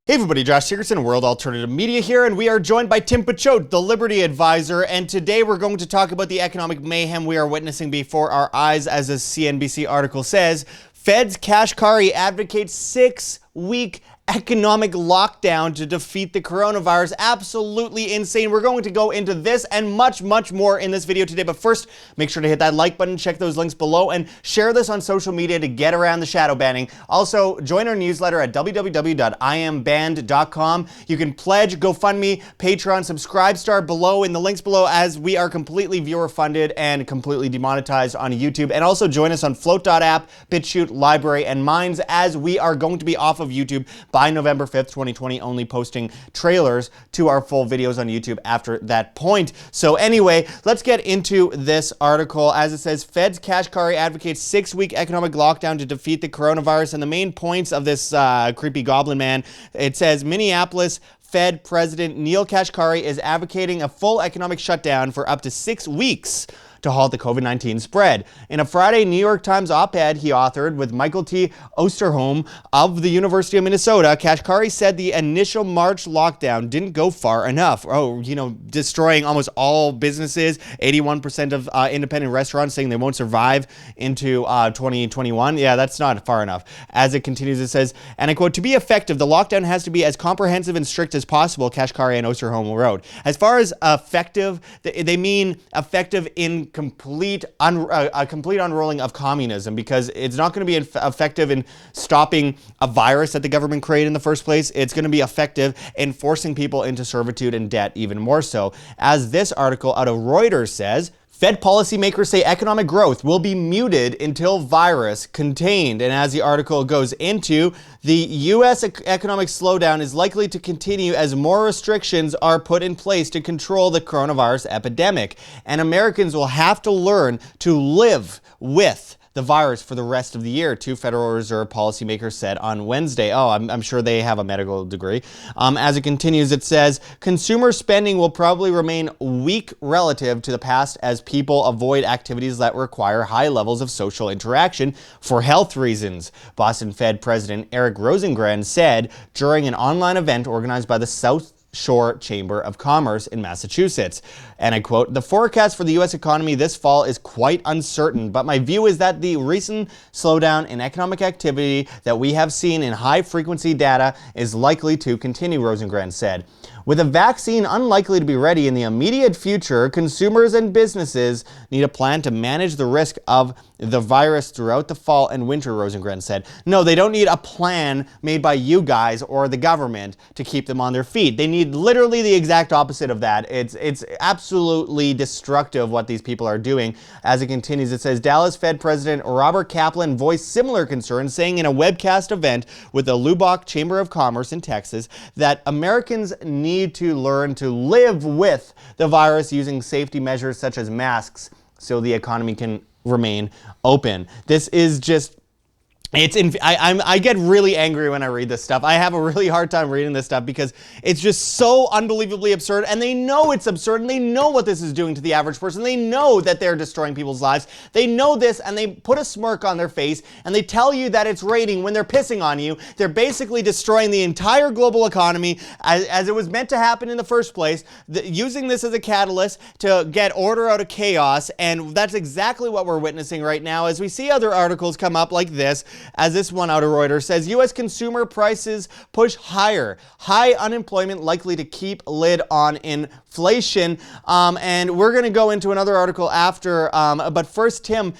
Hey everybody, Josh Sigurdson, World Alternative Media here, and we are joined by Tim Picciott, the Liberty Advisor, and today we're going to talk about the economic mayhem we are witnessing before our eyes. As a CNBC article says, Fed's Kashkari advocates 6-week economic lockdown to defeat the coronavirus. Absolutely insane. We're going to go into this and much more in this video today. But first, make sure to hit that like button, check those links below, and share this on social media to get around the shadow banning. Also, join our newsletter at www.iambanned.com. You can pledge, GoFundMe, Patreon, Subscribestar below in the links below, as we are completely viewer funded and completely demonetized on YouTube. And also join us on Flote.app, BitChute, LBRY, and Minds, as we are going to be off of YouTube by November 5th, 2020, only posting trailers to our full videos on YouTube after that point. So anyway, let's get into this article. As it says, Fed's Kashkari advocates 6-week economic lockdown to defeat the coronavirus. And the main points of this creepy goblin man, it says Minneapolis Fed President Neel Kashkari is advocating a full economic shutdown for up to 6 weeks to halt the COVID-19 spread. In a Friday New York Times op-ed he authored with Michael T. Osterholm of the University of Minnesota, Kashkari said the initial March lockdown didn't go far enough. Destroying almost all businesses, 81% of independent restaurants saying they won't survive into 2021. Yeah, that's not far enough. As it continues, it says, and I quote, "To be effective, the lockdown has to be as comprehensive and strict as possible," Kashkari and Osterholm wrote. As far as effective, they mean effective in a complete unrolling of communism, because it's not going to be effective in stopping a virus that the government created in the first place. It's going to be effective in forcing people into servitude and debt even more so. As this article out of Reuters says, Fed policymakers say economic growth will be muted until virus contained. And as the article goes into, the U.S. economic slowdown is likely to continue as more restrictions are put in place to control the coronavirus epidemic. And Americans will have to learn to live with the virus for the rest of the year, two Federal Reserve policymakers said on Wednesday. I'm sure they have a medical degree. As it continues, it says, consumer spending will probably remain weak relative to the past as people avoid activities that require high levels of social interaction for health reasons, Boston Fed President Eric Rosengren said during an online event organized by the South Shore Chamber of Commerce in Massachusetts. And I quote, "The forecast for the U.S. economy this fall is quite uncertain, but my view is that the recent slowdown in economic activity that we have seen in high-frequency data is likely to continue," Rosengren said. With a vaccine unlikely to be ready in the immediate future, consumers and businesses need a plan to manage the risk of the virus throughout the fall and winter, Rosengren said. No, they don't need a plan made by you guys or the government to keep them on their feet. They need literally the exact opposite of that. It's absolutely destructive what these people are doing. As it continues, it says, Dallas Fed President Robert Kaplan voiced similar concerns, saying in a webcast event with the Lubbock Chamber of Commerce in Texas that Americans need to learn to live with the virus using safety measures such as masks so the economy can remain open. This is just, I get really angry when I read this stuff. I have a really hard time reading this stuff because it's just so unbelievably absurd, and they know it's absurd, and they know what this is doing to the average person. They know that they're destroying people's lives. They know this, and they put a smirk on their face, and they tell you that it's raining when they're pissing on you. They're basically destroying the entire global economy as it was meant to happen in the first place, using this as a catalyst to get order out of chaos, and that's exactly what we're witnessing right now as we see other articles come up like this. As this one out of Reuters says, U.S. consumer prices push higher. High unemployment likely to keep lid on inflation. And we're going to go into another article after. But first, Tim,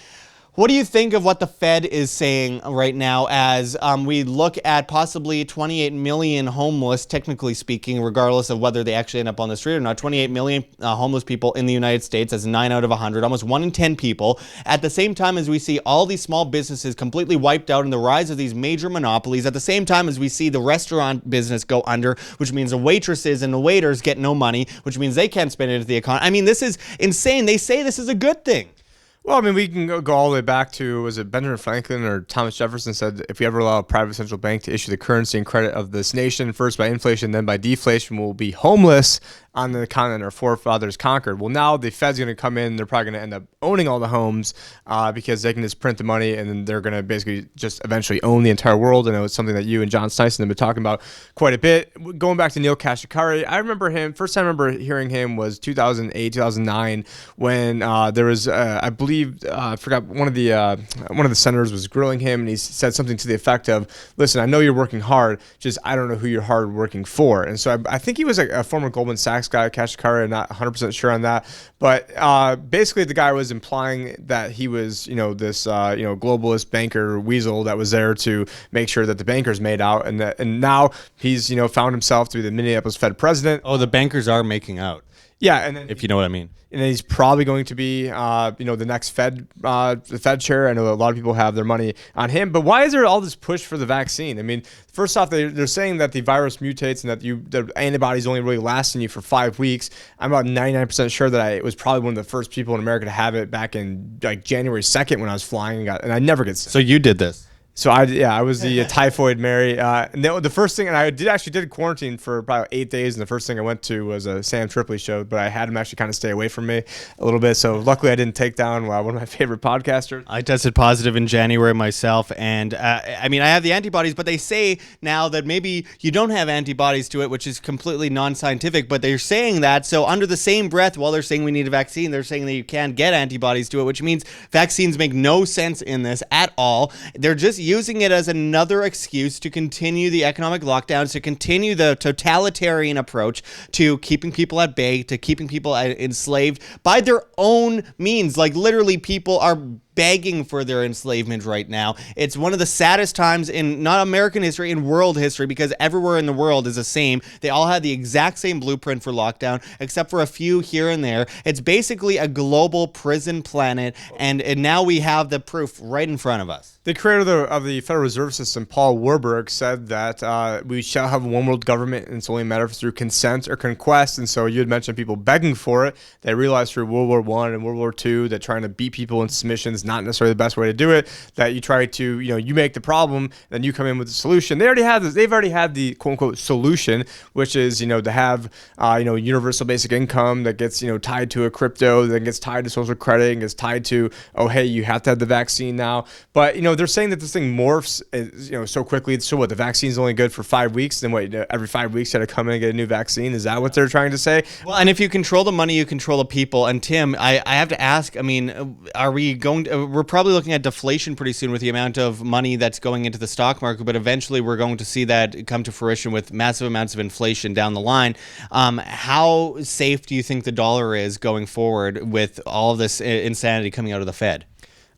what do you think of what the Fed is saying right now as we look at possibly 28 million homeless, technically speaking, regardless of whether they actually end up on the street or not, 28 million homeless people in the United States, as 9 out of 100, almost 1 in 10 people, at the same time as we see all these small businesses completely wiped out and the rise of these major monopolies, at the same time as we see the restaurant business go under, which means the waitresses and the waiters get no money, which means they can't spend it into the economy. I mean, this is insane. They say this is a good thing. Well, I mean, we can go all the way back to, was it Benjamin Franklin or Thomas Jefferson said, if we ever allow a private central bank to issue the currency and credit of this nation, first by inflation, then by deflation, we'll be homeless on the continent our forefathers conquered. Well, now the Fed's going to come in. They're probably going to end up owning all the homes because they can just print the money, and then they're going to basically just eventually own the entire world. I know it's something that you and John Snyson have been talking about quite a bit. Going back to Neel Kashkari, I remember him, first time I remember hearing him was 2008, 2009, when there was, I believe, I forgot, one of the senators was grilling him, and he said something to the effect of, listen, I know you're working hard, just I don't know who you're hard working for. And so I think he was a former Goldman Sachs guy, Kashkari. I'm not 100% sure on that, but basically the guy was implying that he was, this, globalist banker weasel that was there to make sure that the bankers made out, and now he's, found himself to be the Minneapolis Fed president. Oh, the bankers are making out. Yeah, and then, if you know what I mean. And then he's probably going to be, the next the Fed chair. I know a lot of people have their money on him. But why is there all this push for the vaccine? I mean, first off, they're saying that the virus mutates and that the antibodies only really last in you for 5 weeks. I'm about 99% sure that I was probably one of the first people in America to have it back in like January 2nd when I was flying, and I never get sick. So you did this. So I was the typhoid Mary. And the first thing, and I did quarantine for probably 8 days, and the first thing I went to was a Sam Tripoli show, but I had him actually kind of stay away from me a little bit. So luckily I didn't take down one of my favorite podcasters. I tested positive in January myself, and I have the antibodies, but they say now that maybe you don't have antibodies to it, which is completely non-scientific, but they're saying that. So under the same breath, while they're saying we need a vaccine, they're saying that you can get antibodies to it, which means vaccines make no sense in this at all. They're just using it as another excuse to continue the economic lockdowns, to continue the totalitarian approach to keeping people at bay, to keeping people enslaved by their own means. Like literally people are begging for their enslavement right now. It's one of the saddest times in not American history, in world history, because everywhere in the world is the same. They all had the exact same blueprint for lockdown, except for a few here and there. It's basically a global prison planet, and now we have the proof right in front of us. The creator of the Federal Reserve System, Paul Warburg, said that we shall have a one world government, and it's only a matter of through consent or conquest. And so you had mentioned people begging for it. They realized through World War I and World War II that trying to beat people in submission is not necessarily the best way to do it. That you try to, you make the problem, then you come in with the solution. They already have this. They've already had the quote unquote solution, which is to have universal basic income that gets tied to a crypto, then gets tied to social credit, and gets tied to, oh hey, you have to have the vaccine now. But they're saying that this thing morphs, so quickly. So what? The vaccine's only good for 5 weeks. Then what? Every 5 weeks, you got to come in and get a new vaccine. Is that what they're trying to say? Well, and if you control the money, you control the people. And Tim, I have to ask. I mean, are we going? We're probably looking at deflation pretty soon with the amount of money that's going into the stock market. But eventually, we're going to see that come to fruition with massive amounts of inflation down the line. How safe do you think the dollar is going forward with all of this insanity coming out of the Fed?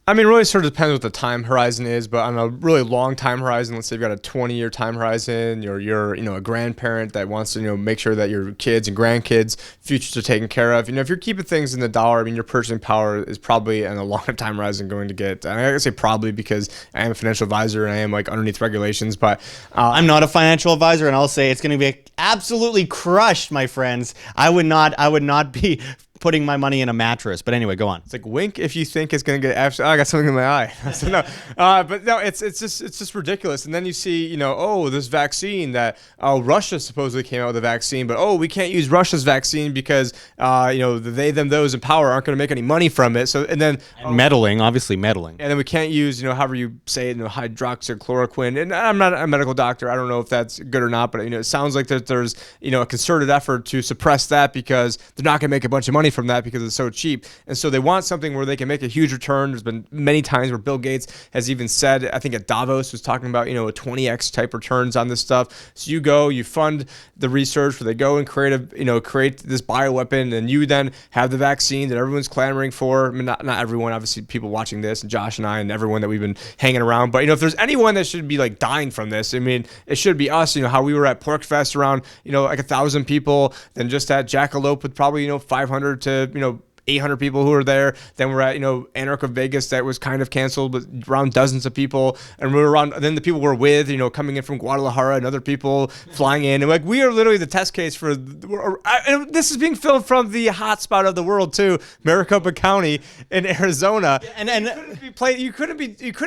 I mean, it really sort of depends what the time horizon is, but on a really long time horizon, let's say you've got a 20-year time horizon, you're a grandparent that wants to, make sure that your kids and grandkids' futures are taken care of. If you're keeping things in the dollar, I mean, your purchasing power is probably on a longer time horizon going to get, I gotta say probably because I am a financial advisor and I am underneath regulations, but I'm not a financial advisor, and I'll say it's going to be absolutely crushed, my friends. I would not be putting my money in a mattress. But anyway, go on. It's like wink if you think it's going to get I got something in my eye. So no, but no, it's just ridiculous. And then you see, this vaccine that Russia supposedly came out with a vaccine, but we can't use Russia's vaccine because the they, them, those in power aren't going to make any money from it. So and then meddling, obviously meddling. And then we can't use however you say it, hydroxychloroquine. And I'm not a medical doctor. I don't know if that's good or not, but it sounds like there's a concerted effort to suppress that because they're not going to make a bunch of money from that because it's so cheap. And so they want something where they can make a huge return. There's been many times where Bill Gates has even said, I think at Davos was talking about, a 20x type returns on this stuff. So you fund the research where they go and create this bioweapon, and you then have the vaccine that everyone's clamoring for. I mean, not everyone, obviously people watching this, and Josh and I and everyone that we've been hanging around. But, if there's anyone that should be dying from this, I mean, it should be us. How we were at Pork Fest around, 1,000 people, then just at Jackalope with probably, 500 to, 800 people who were there. Then we're at, Anarcho Vegas that was kind of canceled, but around dozens of people. And we were around, then the people we're with, coming in from Guadalajara and other people flying in. And like, we are literally the test case for, and this is being filmed from the hotspot of the world too, Maricopa County in Arizona. You couldn't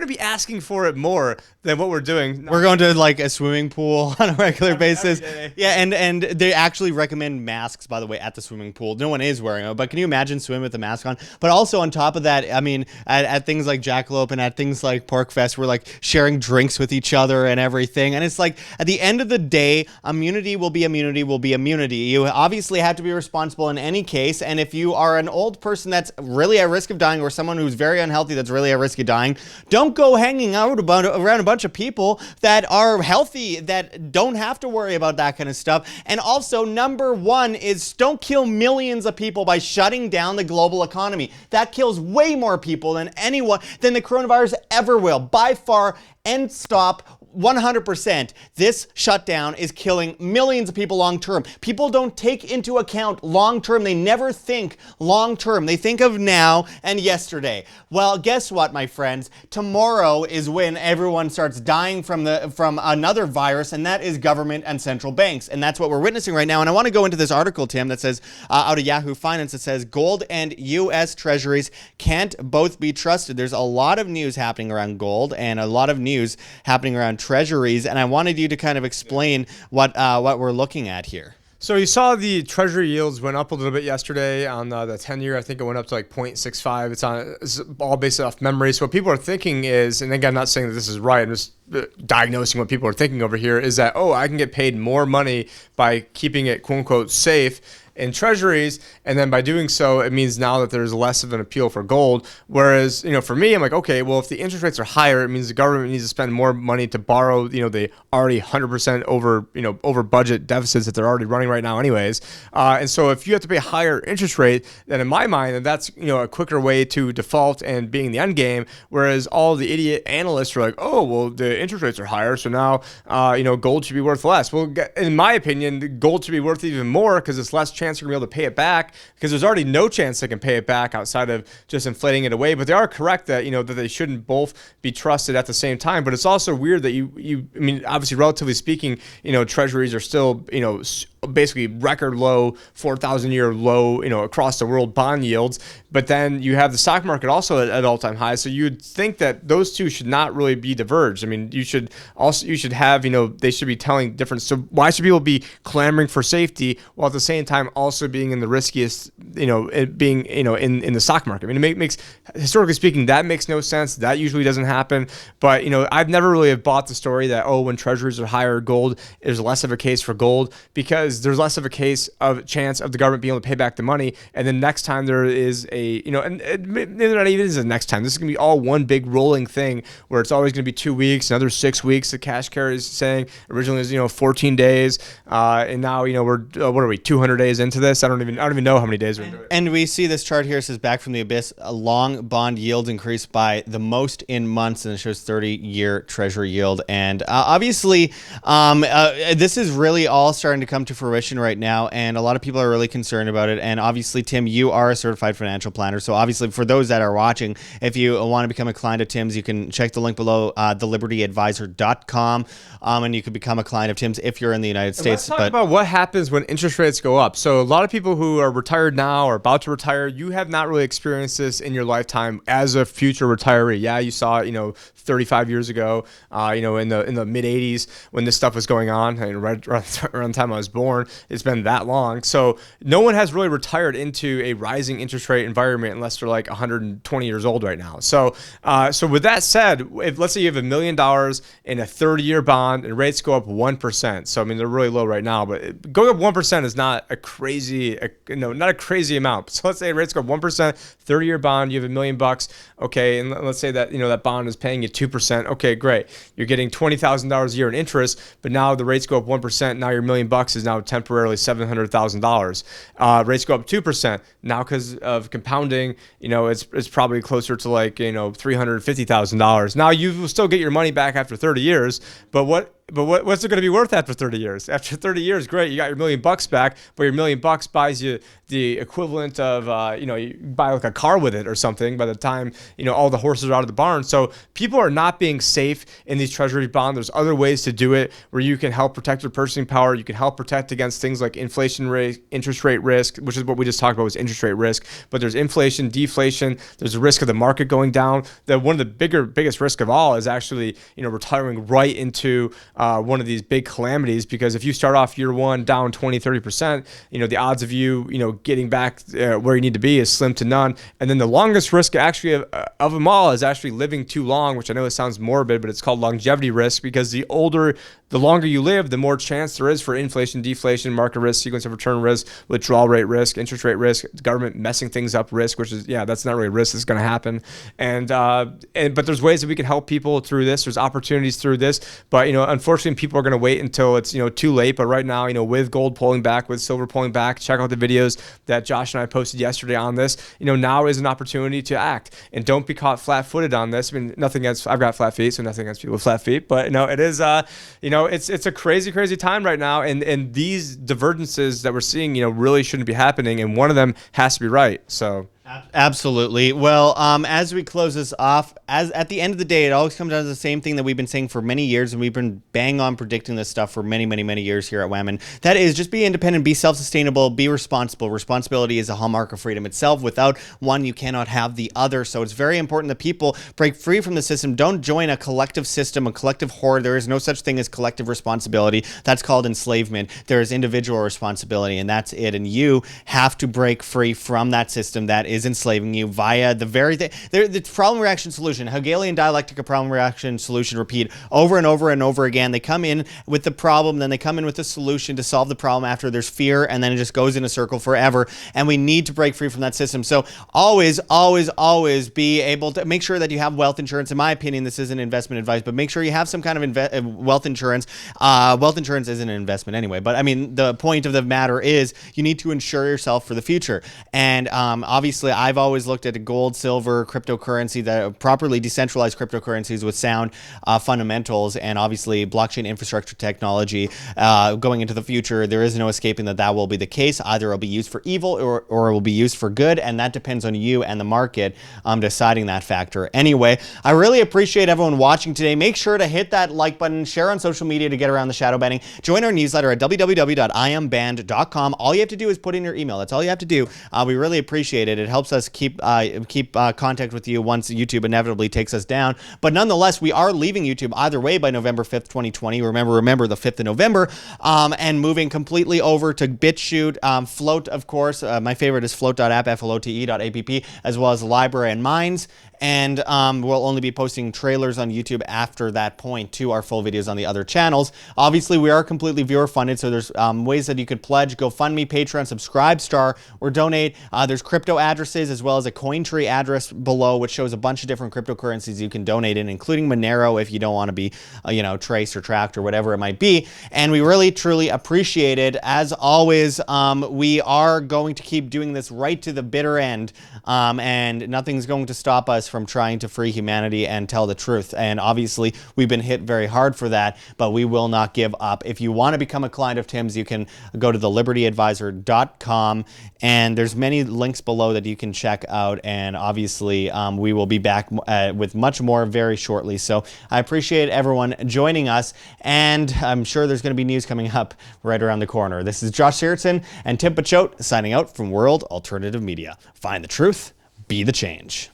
be asking for it more than what we're doing. We're going to like a swimming pool on a regular basis. Yeah, and they actually recommend masks, by the way, at the swimming pool. No one is wearing them, but can you imagine swimming with a mask on? But also on top of that, I mean, at things like Jackalope and at things like PorkFest, we're like sharing drinks with each other and everything. And it's like, at the end of the day, immunity will be immunity. You obviously have to be responsible in any case. And if you are an old person that's really at risk of dying, or someone who's very unhealthy that's really at risk of dying, don't go hanging out around a bunch of people that are healthy, that don't have to worry about that kind of stuff. And also, number one is don't kill millions of people by shutting down the global economy. That kills way more people than the coronavirus ever will. By far, end stop. 100%. This shutdown is killing millions of people long term. People don't take into account long term. They never think long term. They think of now and yesterday. Well, guess what, my friends? Tomorrow is when everyone starts dying from another virus, and that is government and central banks. And that's what we're witnessing right now. And I want to go into this article, Tim, that says out of Yahoo Finance, it says gold and U.S. Treasuries can't both be trusted. There's a lot of news happening around gold and a lot of news happening around treasuries, and I wanted you to kind of explain what we're looking at here. So you saw the treasury yields went up a little bit yesterday on the 10-year. I think it went up to like 0.65. It's all based off memory. So what people are thinking is, and again, I'm not saying that this is right, I'm just diagnosing what people are thinking over here, is that, I can get paid more money by keeping it quote unquote safe in treasuries, and then by doing so, it means now that there's less of an appeal for gold. Whereas, for me, I'm like, okay, well, if the interest rates are higher, it means the government needs to spend more money to borrow, the already 100% over budget deficits that they're already running right now anyways. And so if you have to pay a higher interest rate, then in my mind, then that's, a quicker way to default and being the end game. Whereas all the idiot analysts are like, oh, well, the interest rates are higher, so now, gold should be worth less. Well, in my opinion, gold should be worth even more because it's less chance you're going to be able to pay it back, because there's already no chance they can pay it back outside of just inflating it away. But they are correct that, that they shouldn't both be trusted at the same time. But it's also weird that I mean, obviously, relatively speaking, treasuries are still, basically record low, 4,000-year low, across the world bond yields. But then you have the stock market also at all-time highs. So you'd think that those two should not really be diverged. I memean, you should have, they should be telling difference. So why should people be clamoring for safety while at the same time also being in the riskiest, being, in the stock market? I mean, it makes, historically speaking, that makes no sense. That usually doesn't happen. But, I've never really have bought the story that, when treasuries are higher, gold, there's less of a case for gold, because there's less of a chance of the government being able to pay back the money. And then next time there is and maybe not even the next time. This is going to be all one big rolling thing where it's always going to be 2 weeks, another 6 weeks. The Kashkari is saying originally it was 14 days, and now we're what are we 200 days into this? I don't even know how many days we're into it. And we see this chart here says back from the abyss, a long bond yields increased by the most in months, and it shows 30-year treasury yield. And obviously, this is really all starting to come to fruition right now, and a lot of people are really concerned about it. And obviously, Tim, you are a certified financial planner, so obviously for those that are watching, if you want to become a client of Tim's, you can check the link below, thelibertyadvisor.com, and you can become a client of Tim's if you're in the United States. Let's talk about what happens when interest rates go up. So a lot of people who are retired now or about to retire, you have not really experienced this in your lifetime as a future retiree. Yeah, you saw it, 35 years ago, in the mid 80s when this stuff was going on, and right around the time I was born. It's been that long. So no one has really retired into a rising interest rate environment unless they're like 120 years old right now. So with that said, if let's say you have $1 million in a 30-year bond and rates go up 1%. So I mean, they're really low right now, but going up 1% is not a crazy amount. So let's say rates go up 1%, 30-year bond, you have $1 million. Okay, and let's say that that bond is paying you 2%. Okay, great. You're getting $20,000 a year in interest, but now the rates go up 1%. Now your $1 million is now temporarily $700,000. Rates go up 2%. Now because of compounding, it's probably closer to like $350,000. Now you will still get your money back after 30 years, but what what's it going to be worth after 30 years? After 30 years, great, you got your $1 million back, but your $1 million buys you the equivalent of, you buy like a car with it or something by the time, all the horses are out of the barn. So people are not being safe in these treasury bonds. There's other ways to do it where you can help protect your purchasing power. You can help protect against things like inflation rate, interest rate risk, which is what we just talked about was interest rate risk. But there's inflation, deflation. There's a risk of the market going down. One of the biggest risk of all is actually, retiring right into one of these big calamities, because if you start off year one down 20-30%, the odds of you getting back where you need to be is slim to none. And then the longest risk actually of them all is actually living too long, which I know it sounds morbid, but it's called longevity risk, because the longer you live, the more chance there is for inflation, deflation, market risk, sequence of return risk, withdrawal rate risk, interest rate risk, government messing things up risk, which is, that's not really a risk that's going to happen. But there's ways that we can help people through this. There's opportunities through this, but unfortunately people are going to wait until it's too late. But right now, with gold pulling back, with silver pulling back, check out the videos that Josh and I posted yesterday on this. Now is an opportunity to act, and don't be caught flat-footed on this. I mean, nothing against, I've got flat feet, so nothing against people with flat feet, but it is it's a crazy time right now, and these divergences that we're seeing really shouldn't be happening, and one of them has to be right. So absolutely. Well, as we close this off, as at the end of the day, it always comes down to the same thing that we've been saying for many years, and we've been bang on predicting this stuff for many years here at WAMN. That is, just be independent, be self-sustainable, be responsible. Responsibility is a hallmark of freedom itself. Without one, you cannot have the other. So it's very important that people break free from the system. Don't join a collective system, a collective horde. There is no such thing as collective responsibility. That's called enslavement. There is individual responsibility, and that's it. And you have to break free from that system that is enslaving you via the very thing. The problem reaction solution, Hegelian dialectic of problem reaction solution, repeat over and over and over again. They come in with the problem, then they come in with the solution to solve the problem after there's fear, and then it just goes in a circle forever. And we need to break free from that system. So always be able to make sure that you have wealth insurance. In my opinion, this isn't investment advice, but make sure you have some kind of wealth insurance. Wealth insurance isn't an investment anyway, but I mean, the point of the matter is you need to insure yourself for the future. And obviously, I've always looked at gold, silver, cryptocurrency, the properly decentralized cryptocurrencies with sound fundamentals, and obviously blockchain infrastructure technology going into the future. There is no escaping that will be the case. Either it'll be used for evil or it will be used for good, and that depends on you and the market deciding that factor. Anyway, I really appreciate everyone watching today. Make sure to hit that like button, share on social media to get around the shadow banning. Join our newsletter at www.iambanned.com. All you have to do is put in your email. That's all you have to do. We really appreciate it. It helps us keep contact with you once YouTube inevitably takes us down. But nonetheless, we are leaving YouTube either way by November 5th, 2020. Remember the 5th of November, and moving completely over to BitChute, Flote, of course. My favorite is flote.app, flote.app, as well as LBRY and Mines. And we'll only be posting trailers on YouTube after that point to our full videos on the other channels. Obviously, we are completely viewer funded, so there's ways that you could pledge, GoFundMe, Patreon, Subscribestar, or donate. There's crypto addresses as well as a Cointree address below, which shows a bunch of different cryptocurrencies you can donate in, including Monero if you don't want to be, traced or tracked or whatever it might be. And we really, truly appreciate it. As always, we are going to keep doing this right to the bitter end, and nothing's going to stop us from trying to free humanity and tell the truth. And obviously, we've been hit very hard for that, but we will not give up. If you want to become a client of Tim's, you can go to thelibertyadvisor.com, and there's many links below that you can check out. And obviously, we will be back with much more very shortly. So I appreciate everyone joining us, and I'm sure there's going to be news coming up right around the corner. This is Josh Sigurdson and Tim Picciott signing out from World Alternative Media. Find the truth, be the change.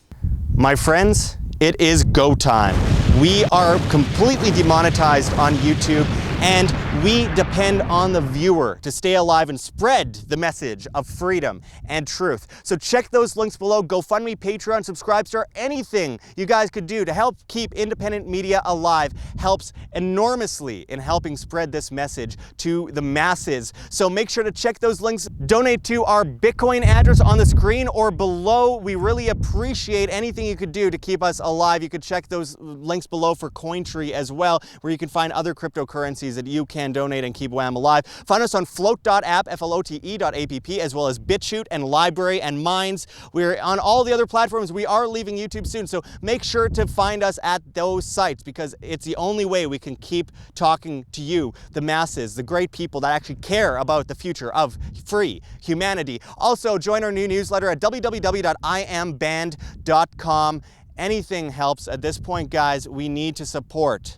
My friends, it is go time. We are completely demonetized on YouTube, and we depend on the viewer to stay alive and spread the message of freedom and truth. So check those links below. GoFundMe, Patreon, Subscribestar, anything you guys could do to help keep independent media alive helps enormously in helping spread this message to the masses. So make sure to check those links. Donate to our Bitcoin address on the screen or below. We really appreciate anything you could do to keep us alive. You could check those links below for Cointree as well, where you can find other cryptocurrencies charities that you can donate and keep WAM alive. Find us on flote.app, flote.app, as well as BitChute and LBRY and Minds. We're on all the other platforms. We are leaving YouTube soon, so make sure to find us at those sites, because it's the only way we can keep talking to you, the masses, the great people that actually care about the future of free humanity. Also, join our new newsletter at www.iamband.com. Anything helps at this point, guys. We need to support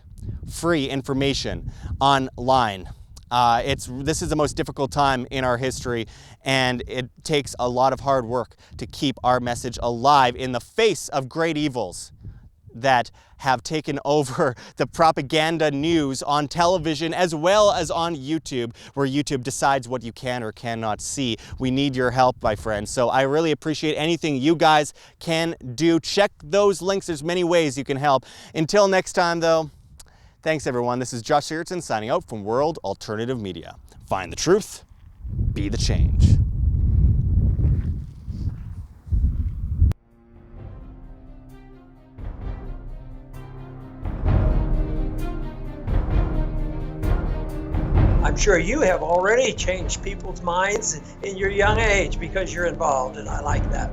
free information online. This is the most difficult time in our history, and it takes a lot of hard work to keep our message alive in the face of great evils that have taken over the propaganda news on television as well as on YouTube, where YouTube decides what you can or cannot see. We need your help, my friends. So I really appreciate anything you guys can do. Check those links. There's many ways you can help. Until next time, though, thanks, everyone. This is Josh Sigurdson signing out from World Alternative Media. Find the truth, be the change. I'm sure you have already changed people's minds in your young age because you're involved, and I like that.